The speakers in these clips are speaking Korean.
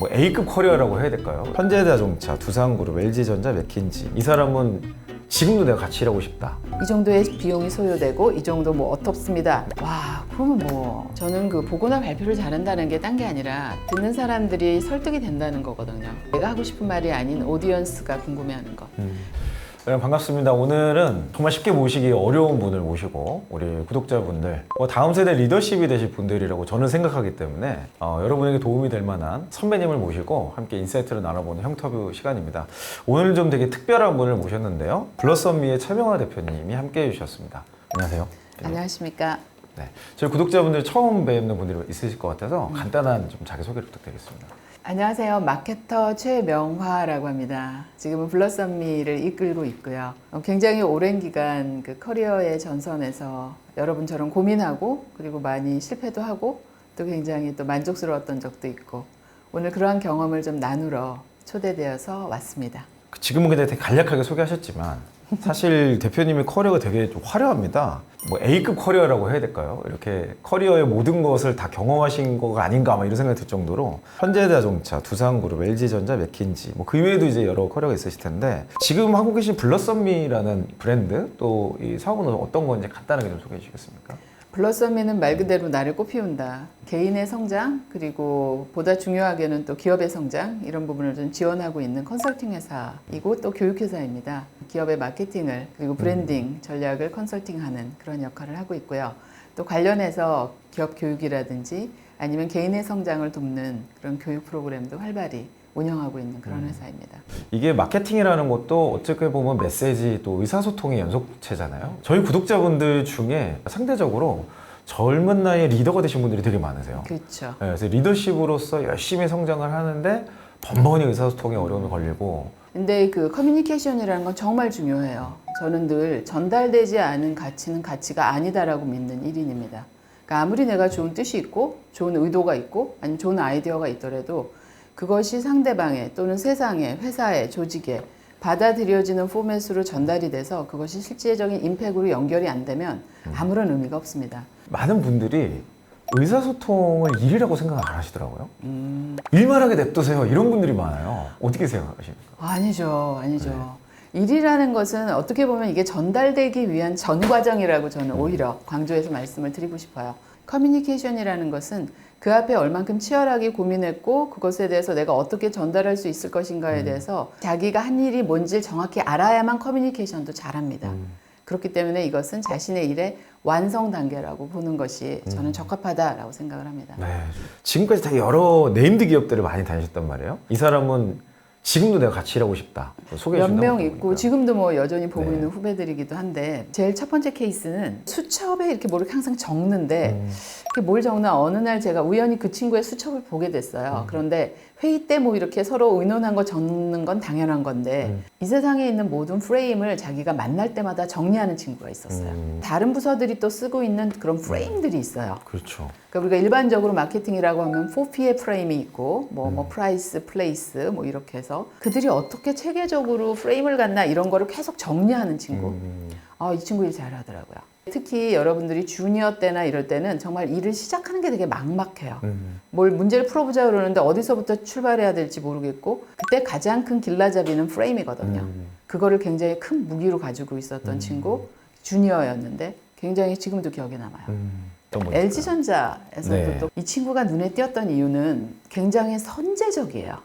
뭐 A급 커리어라고 해야 될까요? 현대자동차, 두산그룹, LG전자, 맥킨지. 이 사람은 지금도 내가 같이 일하고 싶다. 이 정도의 비용이 소요되고 이 정도 뭐 어떻습니다. 와, 그러면 뭐 저는 그 보고나 발표를 잘한다는 게 딴 게 아니라 듣는 사람들이 설득이 된다는 거거든요. 내가 하고 싶은 말이 아닌 오디언스가 궁금해하는 거. 여러분 반갑습니다. 오늘은 정말 쉽게 모시기 어려운 분을 모시고 우리 구독자분들 다음 세대 리더십이 되실 분들이라고 저는 생각하기 때문에 여러분에게 도움이 될 만한 선배님을 모시고 함께 인사이트를 나눠보는 형터뷰 시간입니다. 오늘 좀 되게 특별한 분을 모셨는데요. 블러썸미의 최명화 대표님이 함께 해주셨습니다. 안녕하세요. 안녕하십니까. 네, 저희 구독자분들 처음 뵙는 분들이 있으실 것 같아서 간단한 좀 자기소개를 부탁드리겠습니다. 안녕하세요. 마케터 최명화라고 합니다. 지금은 블러썸미를 이끌고 있고요. 굉장히 오랜 기간 그 커리어의 전선에서 여러분처럼 고민하고 그리고 많이 실패도 하고 또 굉장히 또 만족스러웠던 적도 있고 오늘 그러한 경험을 좀 나누러 초대되어서 왔습니다. 지금은 근데 되게 간략하게 소개하셨지만 사실 대표님의 커리어가 되게 좀 화려합니다. 뭐 A급 커리어라고 해야 될까요? 이렇게 커리어의 모든 것을 다 경험하신 거가 아닌가 막 이런 생각이 들 정도로 현대자동차, 두산그룹, LG전자, 맥킨지 뭐 그 외에도 이제 여러 커리어가 있으실 텐데 지금 하고 계신 블러썸미라는 브랜드 또 이 사업은 어떤 건지 간단하게 좀 소개해 주시겠습니까? 블러썸미는 말 그대로 나를 꽃피운다. 개인의 성장 그리고 보다 중요하게는 또 기업의 성장 이런 부분을 좀 지원하고 있는 컨설팅 회사이고 또 교육 회사입니다. 기업의 마케팅을 그리고 브랜딩 전략을 컨설팅하는 그런 역할을 하고 있고요. 또 관련해서 기업 교육이라든지 아니면 개인의 성장을 돕는 그런 교육 프로그램도 활발히 운영하고 있는 그런 회사입니다. 이게 마케팅이라는 것도 어떻게 보면 메시지 또 의사소통의 연속체잖아요. 저희 구독자분들 중에 상대적으로 젊은 나이에 리더가 되신 분들이 되게 많으세요. 그렇죠. 네, 그래서 리더십으로서 열심히 성장을 하는데 번번이 의사소통에 어려움이 걸리고 근데 그 커뮤니케이션이라는 건 정말 중요해요. 저는 늘 전달되지 않은 가치는 가치가 아니다라고 믿는 일인입니다. 그러니까 아무리 내가 좋은 뜻이 있고 좋은 의도가 있고 아니면 좋은 아이디어가 있더라도 그것이 상대방에 또는 세상에 회사에 조직에 받아들여지는 포맷으로 전달이 돼서 그것이 실질적인 임팩트로 연결이 안 되면 아무런 의미가 없습니다. 많은 분들이 의사소통을 일이라고 생각 안 하시더라고요. 일만 하게 냅두세요. 이런 분들이 많아요. 어떻게 생각하십니까? 아니죠. 일이라는 것은 어떻게 보면 이게 전달되기 위한 전 과정이라고 저는 오히려 강조해서 말씀을 드리고 싶어요. 커뮤니케이션이라는 것은 그 앞에 얼만큼 치열하게 고민했고 그것에 대해서 내가 어떻게 전달할 수 있을 것인가에 대해서 자기가 한 일이 뭔지를 정확히 알아야만 커뮤니케이션도 잘합니다. 그렇기 때문에 이것은 자신의 일의 완성 단계라고 보는 것이 저는 적합하다라고 생각을 합니다. 네. 지금까지 되게 여러 네임드 기업들을 많이 다니셨단 말이에요. 이 사람은 지금도 내가 같이 일하고 싶다. 소개해 몇 주신다고 명 있고 보니까. 지금도 뭐 여전히 보고 네. 있는 후배들이기도 한데 제일 첫 번째 케이스는 수첩에 이렇게 뭐를 항상 적는데 이렇게 뭘 적나 어느 날 제가 우연히 그 친구의 수첩을 보게 됐어요. 그런데 회의 때 뭐 이렇게 서로 의논한 거 적는 건 당연한 건데 이 세상에 있는 모든 프레임을 자기가 만날 때마다 정리하는 친구가 있었어요. 다른 부서들이 또 쓰고 있는 그런 프레임들이 있어요. 그렇죠. 그러니까 우리가 일반적으로 마케팅이라고 하면 4P의 프레임이 있고 뭐 프라이스, 플레이스 뭐 이렇게 해서 그들이 어떻게 체계적으로 프레임을 갖나 이런 거를 계속 정리하는 친구. 이 친구 일 잘하더라고요. 특히 여러분들이 주니어 때나 이럴 때는 정말 일을 시작하는 게 되게 막막해요. 뭘 문제를 풀어보자 그러는데 어디서부터 출발해야 될지 모르겠고 그때 가장 큰 길라잡이는 프레임이거든요. 그거를 굉장히 큰 무기로 가지고 있었던 친구 주니어였는데 굉장히 지금도 기억에 남아요. LG전자에서도 네. 또 이 친구가 눈에 띄었던 이유는 굉장히 선제적이에요.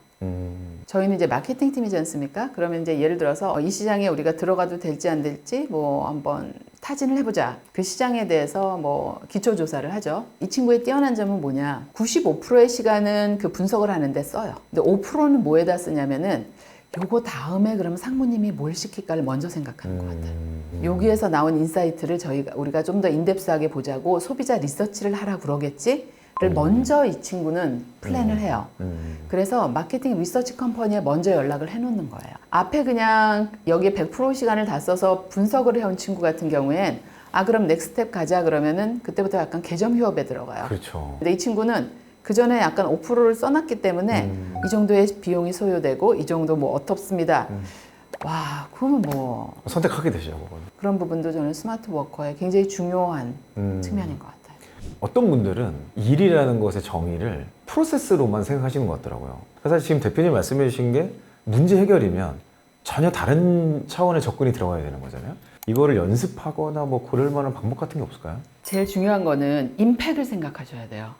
저희는 이제 마케팅 팀이지 않습니까? 그러면 이제 예를 들어서 이 시장에 우리가 들어가도 될지 안 될지 뭐 한번 타진을 해보자. 그 시장에 대해서 뭐 기초 조사를 하죠. 이 친구의 뛰어난 점은 뭐냐? 95%의 시간은 그 분석을 하는데 써요. 근데 5%는 뭐에다 쓰냐면은 요거 다음에 그럼 상무님이 뭘 시킬까를 먼저 생각하는 것 같아요. 여기에서 나온 인사이트를 우리가 좀 더 인덱스하게 보자고 소비자 리서치를 하라 그러겠지? 를 먼저 이 친구는 플랜을 해요. 그래서 마케팅 리서치 컴퍼니에 먼저 연락을 해놓는 거예요. 앞에 그냥 여기에 100% 시간을 다 써서 분석을 해온 친구 같은 경우엔 그럼 넥스트 스텝 가자 그러면은 그때부터 약간 개점 휴업에 들어가요. 그렇죠. 근데 이 친구는 그 전에 약간 5%를 써놨기 때문에 이 정도의 비용이 소요되고 이 정도 뭐 어떻습니다. 와, 그러면 뭐 선택하게 되죠. 그건. 그런 부분도 저는 스마트 워커의 굉장히 중요한 측면인 것 같아요. 어떤 분들은 일이라는 것의 정의를 프로세스로만 생각하시는 것 같더라고요. 사실 지금 대표님 말씀해 주신 게 문제 해결이면 전혀 다른 차원의 접근이 들어가야 되는 거잖아요. 이거를 연습하거나 뭐 고를 만한 방법 같은 게 없을까요? 제일 중요한 거는 임팩을 생각하셔야 돼요.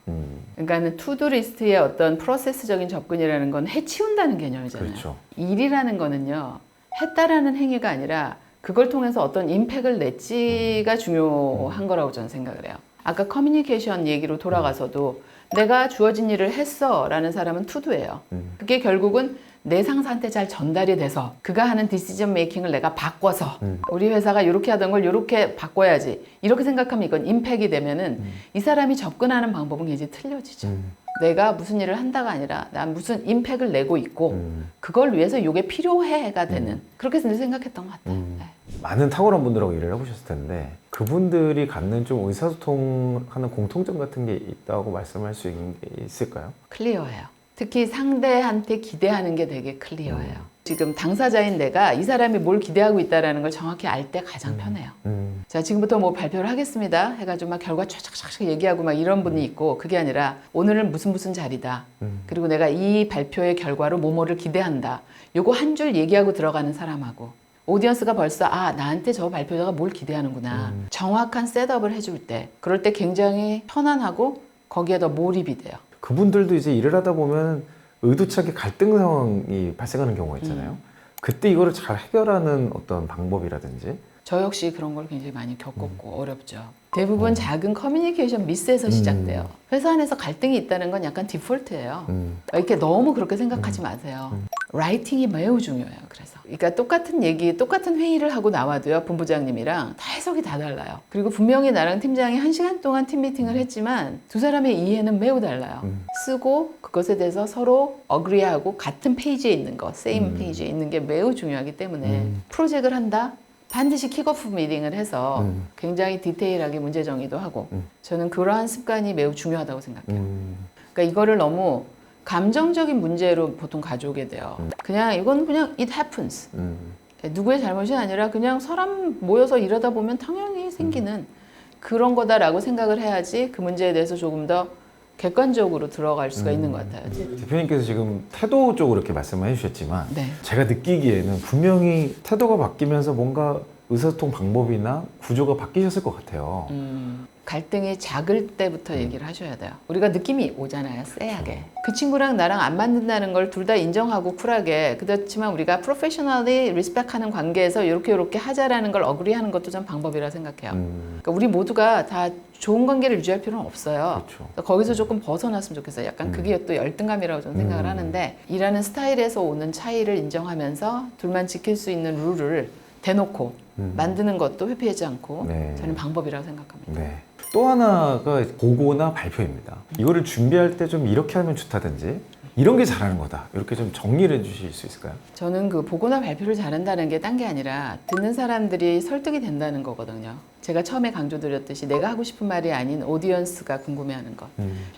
그러니까는 투두 리스트의 어떤 프로세스적인 접근이라는 건 해치운다는 개념이잖아요. 그렇죠. 일이라는 거는요, 했다라는 행위가 아니라 그걸 통해서 어떤 임팩을 냈지가 중요한 거라고 저는 생각을 해요. 아까 커뮤니케이션 얘기로 돌아가서도 내가 주어진 일을 했어 라는 사람은 투두예요. 그게 결국은 내 상사한테 잘 전달이 돼서 그가 하는 디시전 메이킹을 내가 바꿔서 우리 회사가 이렇게 하던 걸 이렇게 바꿔야지 이렇게 생각하면 이건 임팩이 되면은 이 사람이 접근하는 방법은 굉장히 틀려지죠. 내가 무슨 일을 한다가 아니라 난 무슨 임팩을 내고 있고 그걸 위해서 이게 필요해가 되는 그렇게 생각했던 것 같아요. 네. 많은 탁월한 분들하고 일을 해보셨을 텐데 그분들이 갖는 좀 의사소통하는 공통점 같은 게 있다고 말씀할 수 있는 게 있을까요? 클리어해요. 특히 상대한테 기대하는 게 되게 클리어해요. 지금 당사자인 내가 이 사람이 뭘 기대하고 있다는 걸 정확히 알 때 가장 편해요. 자, 지금부터 뭐 발표를 하겠습니다 해가지고 막 결과 촥촥촥 얘기하고 막 이런 분이 있고 그게 아니라 오늘은 무슨 자리다. 그리고 내가 이 발표의 결과로 뭐뭐를 기대한다. 요거 한 줄 얘기하고 들어가는 사람하고 오디언스가 벌써 나한테 저 발표자가 뭘 기대하는구나. 정확한 셋업을 해줄 때 그럴 때 굉장히 편안하고 거기에 더 몰입이 돼요. 그분들도 이제 일을 하다 보면 의도치 않게 갈등 상황이 발생하는 경우가 있잖아요. 그때 이거를 잘 해결하는 어떤 방법이라든지 저 역시 그런 걸 굉장히 많이 겪었고 어렵죠. 대부분 작은 커뮤니케이션 미스에서 시작돼요. 회사 안에서 갈등이 있다는 건 약간 디폴트예요. 이렇게 너무 그렇게 생각하지 마세요. 라이팅이 매우 중요해요. 그러니까 똑같은 얘기, 똑같은 회의를 하고 나와도요, 본부장님이랑 다 해석이 다 달라요. 그리고 분명히 나랑 팀장이 1시간 동안 팀 미팅을 했지만 두 사람의 이해는 매우 달라요. 쓰고 그것에 대해서 서로 어그리하고 같은 페이지에 있는 거, 세임 페이지에 있는 게 매우 중요하기 때문에 프로젝트를 한다? 반드시 킥오프 미팅을 해서 굉장히 디테일하게 문제 정의도 하고 저는 그러한 습관이 매우 중요하다고 생각해요. 그러니까 이거를 너무 감정적인 문제로 보통 가져오게 돼요. 이건 그냥 it happens. 누구의 잘못이 아니라 그냥 사람 모여서 일하다 보면 당연히 생기는 그런 거다라고 생각을 해야지 그 문제에 대해서 조금 더 객관적으로 들어갈 수가 있는 것 같아요. 대표님께서 지금 태도 쪽으로 이렇게 말씀을 해주셨지만 네. 제가 느끼기에는 분명히 태도가 바뀌면서 뭔가 의사소통 방법이나 구조가 바뀌셨을 것 같아요. 갈등이 작을 때부터 얘기를 하셔야 돼요. 우리가 느낌이 오잖아요. 쎄하게. 그 친구랑 나랑 안 맞는다는 걸 둘 다 인정하고 쿨하게 그렇지만 우리가 프로페셔널리 리스펙하는 관계에서 이렇게 하자라는 걸 어그리하는 것도 좀 방법이라 생각해요. 그러니까 우리 모두가 다 좋은 관계를 유지할 필요는 없어요. 그렇죠. 거기서 조금 벗어났으면 좋겠어요. 약간 그게 또 열등감이라고 저는 생각을 하는데 일하는 스타일에서 오는 차이를 인정하면서 둘만 지킬 수 있는 룰을 대놓고 만드는 것도 회피하지 않고 네. 저는 방법이라고 생각합니다. 네. 또 하나가 보고나 발표입니다. 이거를 준비할 때 좀 이렇게 하면 좋다든지 이런 게 잘하는 거다. 이렇게 좀 정리를 해주실 수 있을까요? 저는 그 보고나 발표를 잘한다는 게 딴 게 아니라 듣는 사람들이 설득이 된다는 거거든요. 제가 처음에 강조드렸듯이 내가 하고 싶은 말이 아닌 오디언스가 궁금해하는 것.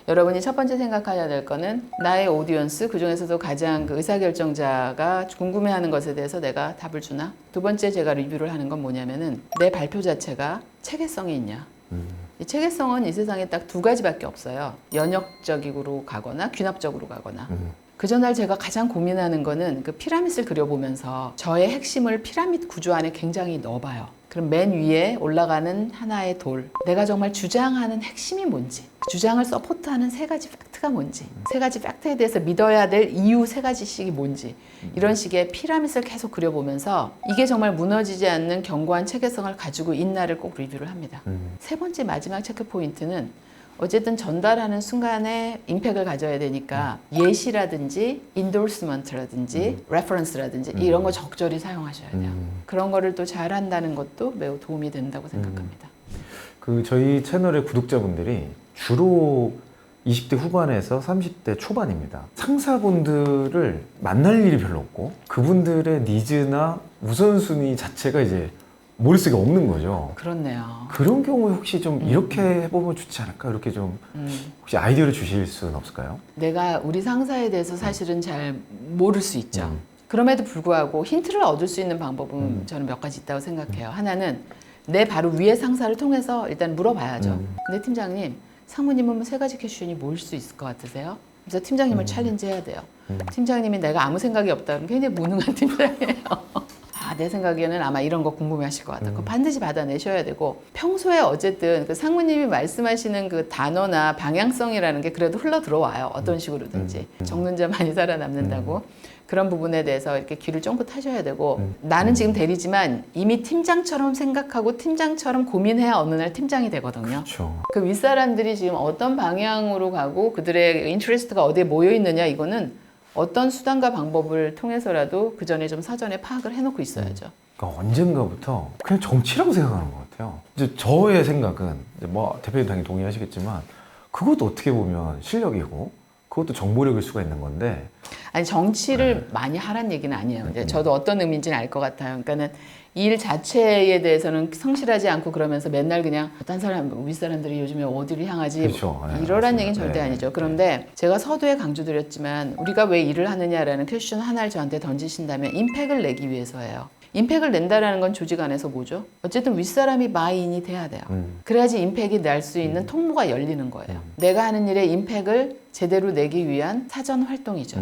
여러분이 첫 번째 생각해야 될 거는 나의 오디언스, 그중에서도 가장 그 의사결정자가 궁금해하는 것에 대해서 내가 답을 주나? 두 번째 제가 리뷰를 하는 건 뭐냐면은 내 발표 자체가 체계성이 있냐? 이 체계성은 이 세상에 딱 두 가지밖에 없어요. 연역적으로 가거나 귀납적으로 가거나. 그 전날 제가 가장 고민하는 거는 그 피라밋을 그려보면서 저의 핵심을 피라밋 구조 안에 굉장히 넣어봐요. 그럼 맨 위에 올라가는 하나의 돌. 내가 정말 주장하는 핵심이 뭔지, 그 주장을 서포트하는 세 가지 팩트가 뭔지, 세 가지 팩트에 대해서 믿어야 될 이유 세 가지씩이 뭔지, 이런 식의 피라밋을 계속 그려보면서 이게 정말 무너지지 않는 견고한 체계성을 가지고 있나를 꼭 리뷰를 합니다. 세 번째 마지막 체크 포인트는 어쨌든 전달하는 순간에 임팩을 가져야 되니까 예시라든지 인도스먼트라든지 레퍼런스라든지 이런 거 적절히 사용하셔야 돼요. 그런 거를 또 잘한다는 것도 매우 도움이 된다고 생각합니다. 그 저희 채널의 구독자분들이 주로 20대 후반에서 30대 초반입니다. 상사분들을 만날 일이 별로 없고 그분들의 니즈나 우선순위 자체가 이제 머릿속에 없는 거죠. 그렇네요. 그런 경우에 혹시 좀 이렇게 해보면 좋지 않을까? 이렇게 좀 혹시 아이디어를 주실 수는 없을까요? 내가 우리 상사에 대해서 사실은 잘 모를 수 있죠. 그럼에도 불구하고 힌트를 얻을 수 있는 방법은 저는 몇 가지 있다고 생각해요. 하나는 내 바로 위의 상사를 통해서 일단 물어봐야죠. 근데 팀장님, 상무님은 뭐 세 가지 퀘션이 뭘 수 있을 것 같으세요? 그래서 팀장님을 챌린지해야 돼요. 팀장님이 내가 아무 생각이 없다 그러면 굉장히 무능한 팀장이에요. 내 생각에는 아마 이런 거 궁금해하실 것 같다. 그거 반드시 받아내셔야 되고 평소에 어쨌든 그 상무님이 말씀하시는 그 단어나 방향성이라는 게 그래도 흘러 들어와요. 어떤 식으로든지 적는 자 많이 살아남는다고 그런 부분에 대해서 이렇게 귀를 쫑긋 하셔야 되고 나는 지금 대리지만 이미 팀장처럼 생각하고 팀장처럼 고민해야 어느 날 팀장이 되거든요. 그렇죠. 그 윗사람들이 지금 어떤 방향으로 가고 그들의 인트레스트가 어디에 모여 있느냐 이거는 어떤 수단과 방법을 통해서라도 그 전에 좀 사전에 파악을 해놓고 있어야죠. 그러니까 언젠가부터 그냥 정치라고 생각하는 것 같아요. 이제 저의 생각은 이제 뭐 대표님 당연히 동의하시겠지만 그것도 어떻게 보면 실력이고 그것도 정보력일 수가 있는 건데 아니 정치를 많이 하란 얘기는 아니에요. 이제 저도 어떤 의미인지는 알 것 같아요. 그러니까는 일 자체에 대해서는 성실하지 않고 그러면서 맨날 그냥 딴 사람, 윗사람들이 요즘에 어디를 향하지 그렇죠. 네, 이러란 맞습니다. 얘기는 절대 네, 아니죠. 그런데 제가 서두에 강조드렸지만 우리가 왜 일을 하느냐라는 퀘스천 하나를 저한테 던지신다면 임팩을 내기 위해서예요. 임팩을 낸다라는 건 조직 안에서 뭐죠? 어쨌든 윗사람이 마인이 돼야 돼요. 그래야지 임팩이 날 수 있는 통로가 열리는 거예요. 내가 하는 일에 임팩을 제대로 내기 위한 사전 활동이죠.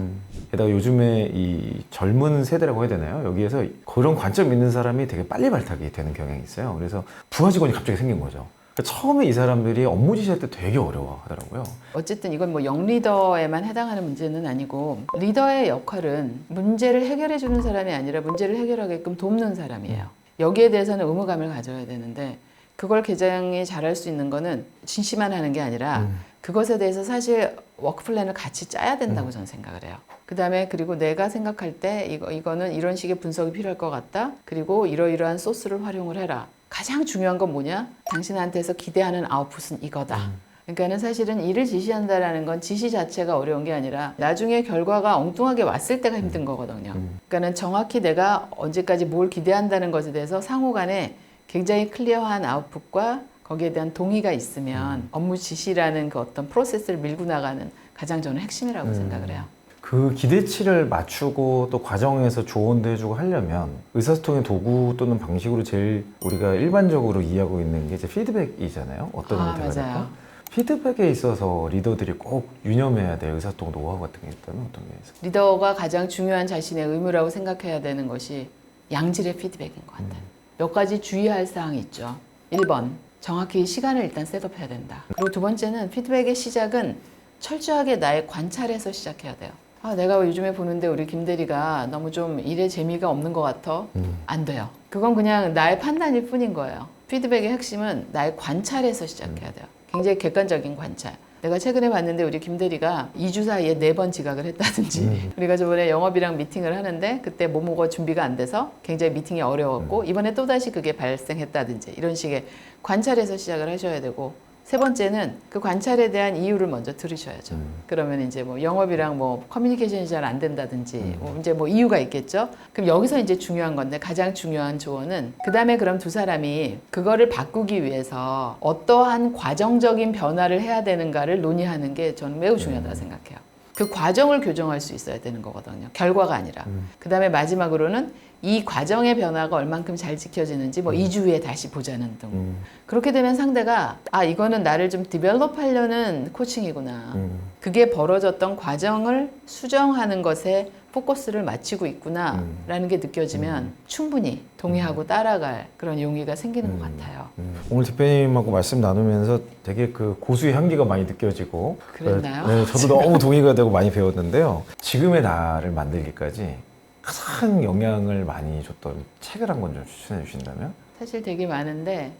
게다가 요즘에 이 젊은 세대라고 해야 되나요? 여기에서 그런 관점 있는 사람이 되게 빨리 발탁이 되는 경향이 있어요. 그래서 부하 직원이 갑자기 생긴 거죠. 그러니까 처음에 이 사람들이 업무 지시할 때 되게 어려워하더라고요. 어쨌든 이건 뭐 영리더에만 해당하는 문제는 아니고 리더의 역할은 문제를 해결해 주는 사람이 아니라 문제를 해결하게끔 돕는 사람이에요. 여기에 대해서는 의무감을 가져야 되는데 그걸 굉장히 잘할 수 있는 거는 지시만 하는 게 아니라 그것에 대해서 사실 워크 플랜을 같이 짜야 된다고 저는 생각을 해요. 그다음에 그리고 내가 생각할 때 이거는 이런 식의 분석이 필요할 것 같다. 그리고 이러이러한 소스를 활용을 해라. 가장 중요한 건 뭐냐? 당신한테서 기대하는 아웃풋은 이거다. 그러니까는 사실은 일을 지시한다라는 건 지시 자체가 어려운 게 아니라 나중에 결과가 엉뚱하게 왔을 때가 힘든 거거든요. 그러니까는 정확히 내가 언제까지 뭘 기대한다는 것에 대해서 상호간에 굉장히 클리어한 아웃풋과 거기에 대한 동의가 있으면 업무 지시라는 그 어떤 프로세스를 밀고 나가는 가장 저는 핵심이라고 생각을 해요. 그 기대치를 맞추고 또 과정에서 조언도 해주고 하려면 의사소통의 도구 또는 방식으로 제일 우리가 일반적으로 이해하고 있는 게 이제 피드백이잖아요. 어떤 형태가 될까? 맞아요. 피드백에 있어서 리더들이 꼭 유념해야 될 의사소통 노하우 같은 게 있다면 어떤 게 있을까요? 리더가 가장 중요한 자신의 의무라고 생각해야 되는 것이 양질의 피드백인 것 같아요. 몇 가지 주의할 사항이 있죠. 1번, 정확히 시간을 일단 셋업해야 된다. 그리고 두 번째는 피드백의 시작은 철저하게 나의 관찰에서 시작해야 돼요. 내가 요즘에 보는데 우리 김 대리가 너무 좀 일에 재미가 없는 것 같아. 안 돼요. 그건 그냥 나의 판단일 뿐인 거예요. 피드백의 핵심은 나의 관찰에서 시작해야 돼요. 굉장히 객관적인 관찰. 내가 최근에 봤는데 우리 김 대리가 2주 사이에 4번 지각을 했다든지 우리가 저번에 영업이랑 미팅을 하는데 그때 뭐뭐가 준비가 안 돼서 굉장히 미팅이 어려웠고 이번에 또다시 그게 발생했다든지 이런 식의 관찰에서 시작을 하셔야 되고 세 번째는 그 관찰에 대한 이유를 먼저 들으셔야죠. 그러면 이제 뭐 영업이랑 뭐 커뮤니케이션이 잘 안 된다든지 이제 뭐 이유가 있겠죠. 그럼 여기서 이제 중요한 건데 가장 중요한 조언은 그 다음에 그럼 두 사람이 그거를 바꾸기 위해서 어떠한 과정적인 변화를 해야 되는가를 논의하는 게 저는 매우 중요하다고 생각해요. 그 과정을 교정할 수 있어야 되는 거거든요. 결과가 아니라. 그 다음에 마지막으로는 이 과정의 변화가 얼만큼 잘 지켜지는지 뭐 2주 후에 다시 보자는 등. 그렇게 되면 상대가 이거는 나를 좀 디벨롭하려는 코칭이구나. 그게 벌어졌던 과정을 수정하는 것에 포커스를 맞추고 있구나 라는 게 느껴지면 충분히 동의하고 따라갈 그런 용기가 생기는 것 같아요. 오늘 대표님하고 말씀 나누면서 되게 그 고수의 향기가 많이 느껴지고 그랬나요? 네, 저도 너무 동의가 되고 많이 배웠는데요. 지금의 나를 만들기까지 가장 영향을 많이 줬던 책을 한 권 좀 추천해 주신다면? 사실 되게 많은데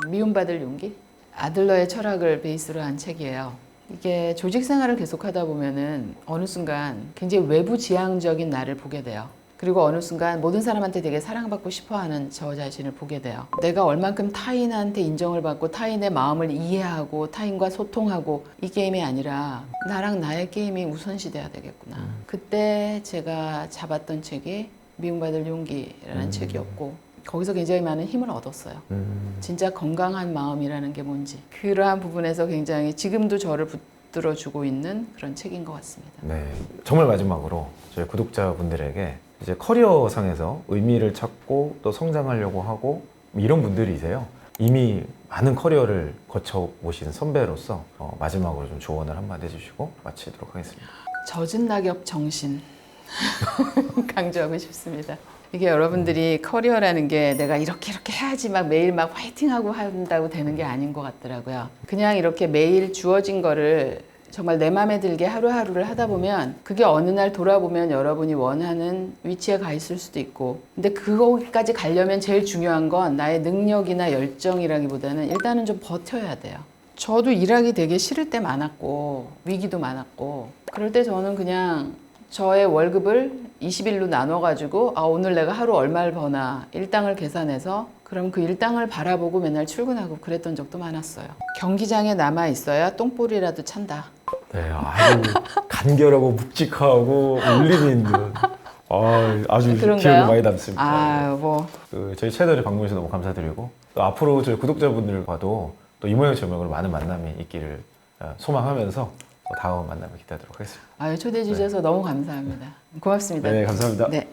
미움받을 용기? 아들러의 철학을 베이스로 한 책이에요. 이게 조직 생활을 계속하다 보면은 어느 순간 굉장히 외부 지향적인 나를 보게 돼요. 그리고 어느 순간 모든 사람한테 되게 사랑받고 싶어하는 저 자신을 보게 돼요. 내가 얼만큼 타인한테 인정을 받고 타인의 마음을 이해하고 타인과 소통하고 이 게임이 아니라 나랑 나의 게임이 우선시돼야 되겠구나. 그때 제가 잡았던 책이 미움받을 용기라는 책이었고 거기서 굉장히 많은 힘을 얻었어요. 진짜 건강한 마음이라는 게 뭔지 그러한 부분에서 굉장히 지금도 저를 붙들어주고 있는 그런 책인 것 같습니다. 네, 정말 마지막으로 저희 구독자분들에게 이제 커리어상에서 의미를 찾고 또 성장하려고 하고 이런 분들이세요. 이미 많은 커리어를 거쳐 오신 선배로서 마지막으로 좀 조언을 한마디 해주시고 마치도록 하겠습니다. 젖은 낙엽 정신 강조하고 싶습니다. 이게 여러분들이 커리어라는 게 내가 이렇게 해야지 막 매일 막 화이팅하고 한다고 되는 게 아닌 것 같더라고요. 그냥 이렇게 매일 주어진 거를 정말 내 마음에 들게 하루하루를 하다 보면 그게 어느 날 돌아보면 여러분이 원하는 위치에 가 있을 수도 있고, 근데 그거까지 가려면 제일 중요한 건 나의 능력이나 열정이라기보다는 일단은 좀 버텨야 돼요. 저도 일하기 되게 싫을 때 많았고 위기도 많았고, 그럴 때 저는 그냥 저의 월급을 20일로 나눠가지고 오늘 내가 하루 얼마를 버나 일당을 계산해서 그럼 그 일당을 바라보고 맨날 출근하고 그랬던 적도 많았어요. 경기장에 남아 있어야 똥볼이라도 찬다. 네, 아주 간결하고 묵직하고 울림이 있는 아주 그런가요? 기억에 많이 남습니다. 뭐 저희 채널에 방문해주셔서 너무 감사드리고 또 앞으로 저희 구독자분들과도 또 이 모양 저명으로 많은 만남이 있기를 소망하면서 또 다음 만남을 기대하도록 하겠습니다. 초대해 주셔서 너무 감사합니다. 고맙습니다. 네, 감사합니다. 네.